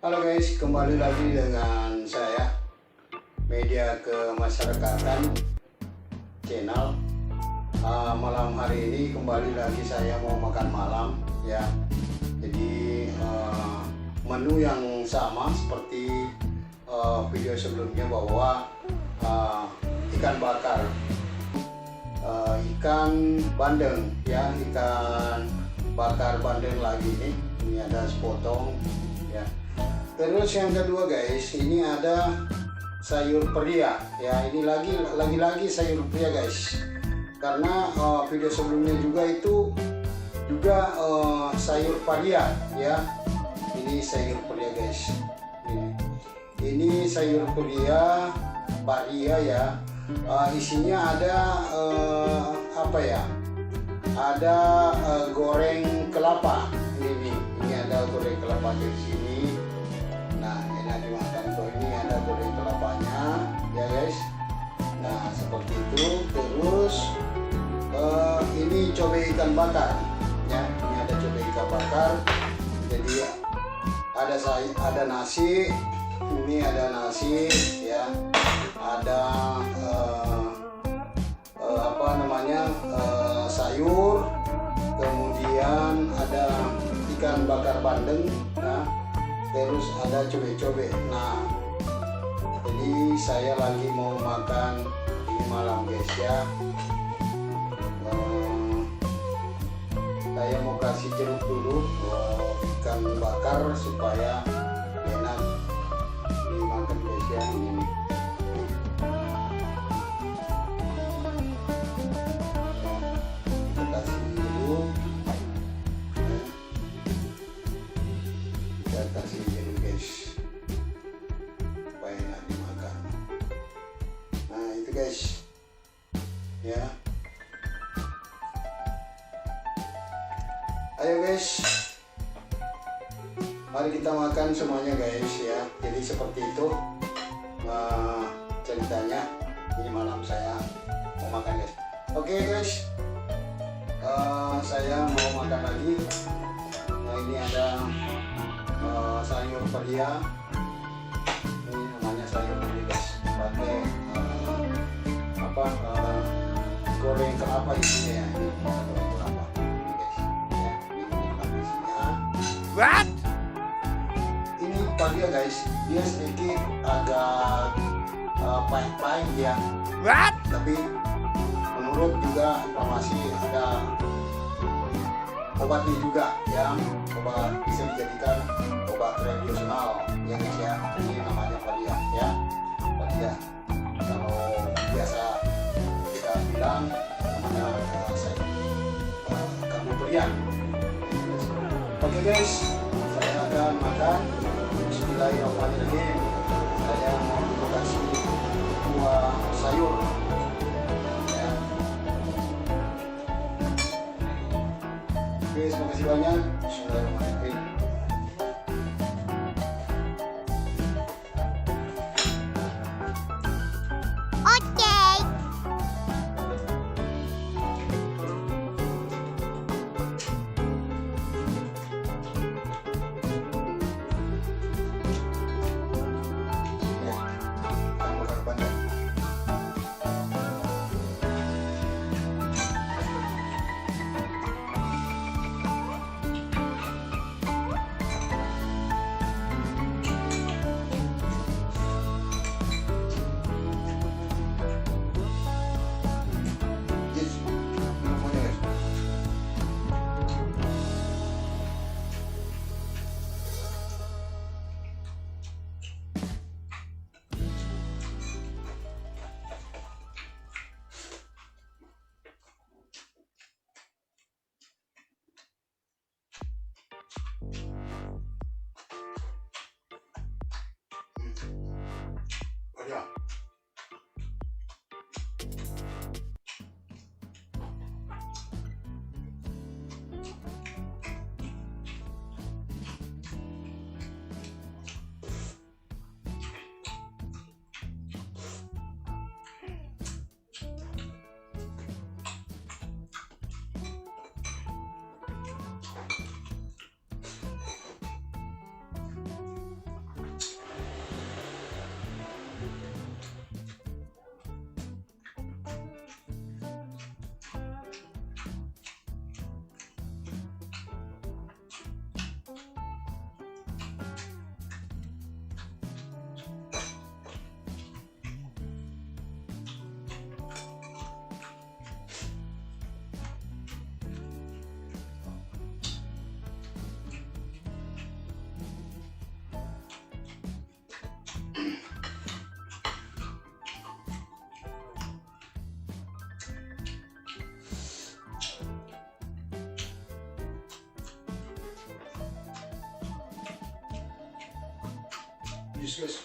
Halo guys, kembali lagi dengan saya Media Kemasyarakatan channel. Malam hari ini kembali lagi saya mau makan malam ya. Jadi menu yang sama seperti video sebelumnya bahwa ikan bakar, ikan bandeng ya, ikan bakar bandeng lagi nih. Ini ada sepotong ya. Terus yang kedua guys, ini ada sayur peria ya. Ini lagi sayur peria guys. Karena video sebelumnya juga itu juga sayur paria ya. Ini sayur peria guys. Ini sayur peria paria ya. Isinya ada apa ya? Ada goreng kelapa. Ini ada goreng kelapa di sini. Nah, enak dimakan tuh. Ini ada goreng kelapanya ya guys. Nah, seperti itu. Terus ini cobe ikan bakar ya. Ini ada cobe ikan bakar. Jadi ada nasi. Ini ada nasi ya. Ada apa namanya, sayur. Kemudian ada ikan bakar bandeng ya. Terus ada cobe-cobe. Nah, jadi saya lagi mau makan di malam guys ya. Saya mau kasih jeruk dulu ikan bakar supaya enak dimakan guys ya. Ini kita kasih dulu. Kita kasih jeruk guys supaya enak dimakan. Nah itu guys ya. Ayo guys, mari kita makan semuanya guys ya. Jadi seperti itu ceritanya. Ini malam saya mau makan guys. Oke guys, saya mau makan lagi. Nah ini ada sayur peria. Ini namanya sayur peria guys. Pakai apa, goreng kelapa isinya ya. Ini goreng kelapa. What? Ini paria guys, dia sedikit agak pahit-pahit ya. What? Tapi menurut juga informasi ada obatnya juga ya. Obat bisa dijadikan obat tradisional ya guys ya. Ini namanya paria ya. Paria. Kalau biasa kita bilang namanya kamu berian. Oke guys, saya akan makan. Bismillahirrahmanirrahim. Saya mau kasih buah sayur ya. Oke, terima kasih banyak. Bismillahirrahmanirrahim. useless.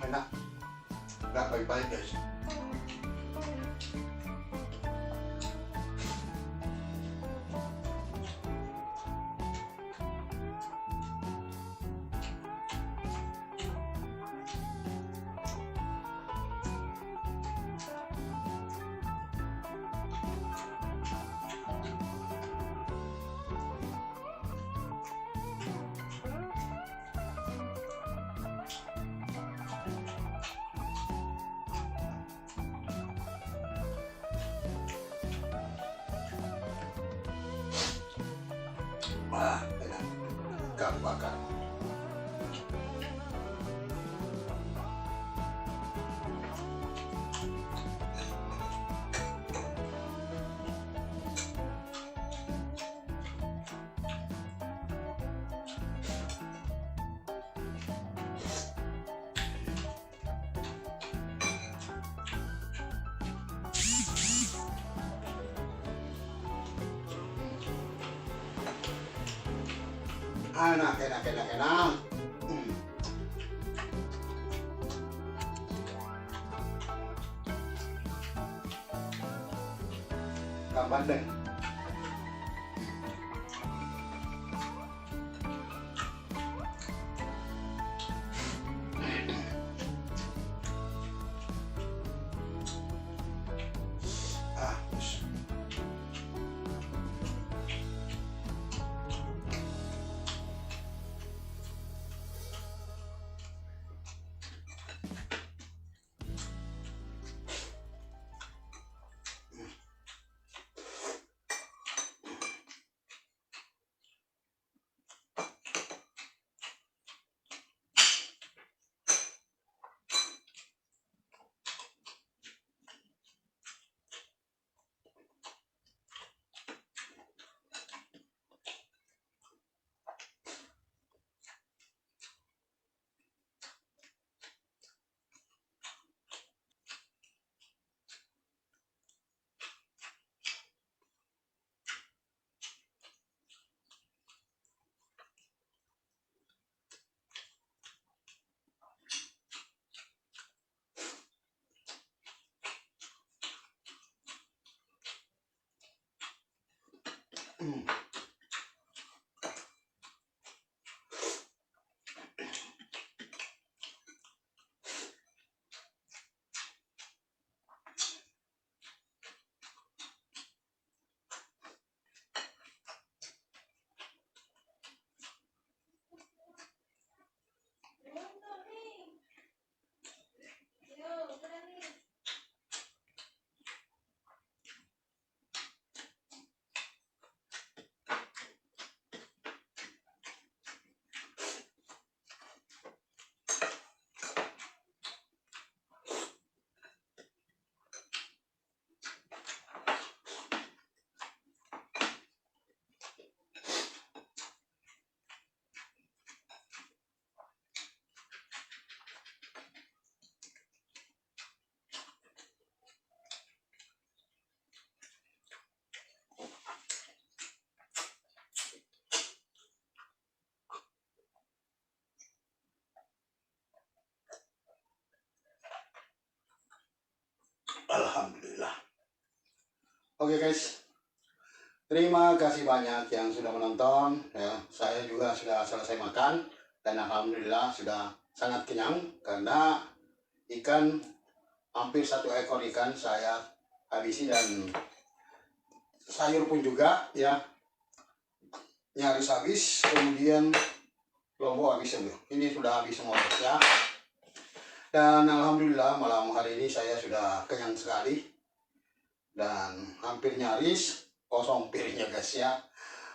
Enak. Nggak baik-baik guys. Wah, enak. Ikan bakar. Enak, enak, enak, enak. Ikan bandeng. Yes. Oke guys, terima kasih banyak yang sudah menonton ya. Saya juga sudah selesai makan dan alhamdulillah sudah sangat kenyang karena ikan hampir 1 ekor ikan saya habisi dan sayur pun juga ya nyaris habis, kemudian lombok habis semua. Ini sudah habis semua ya. Dan alhamdulillah malam hari ini saya sudah kenyang sekali dan hampir nyaris kosong piringnya guys ya.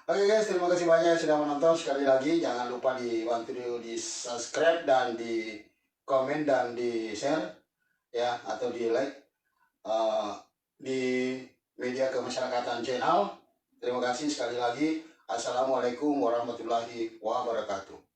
Oke guys, terima kasih banyak sudah menonton. Sekali lagi jangan lupa dibantu di subscribe dan di komen dan di share ya, atau di like di media kemasyarakatan channel. Terima kasih sekali lagi. Assalamualaikum warahmatullahi wabarakatuh.